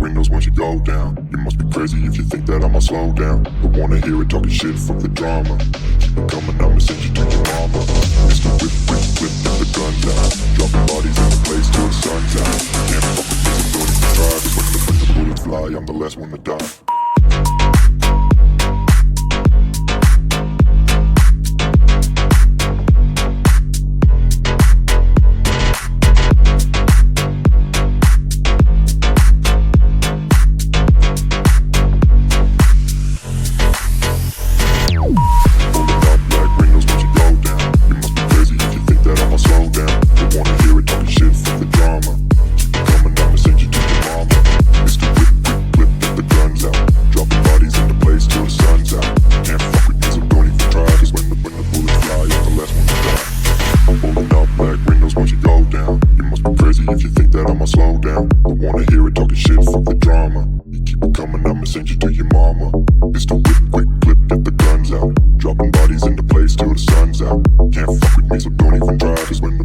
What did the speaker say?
windows once you go down. You must be crazy if you think that I'ma slow down. Don't wanna hear it talking shit, fuck the drama. Keep it coming, I'ma send you to your mama. Mr. Whip, whip, whip, get the guns out. Dropping bodies in the place till the sun's out. Can't fuck with me, so don't even try. Cause when the bullets fly, I'm the last one to die. If you think that I'ma slow down, don't wanna hear it talking shit, fuck the drama. You keep it coming, I'ma send you to your mama. Mr. Whip, quick clip, get the guns out. Dropping bodies into place till the sun's out. Can't fuck with me, so don't even try. Cause when the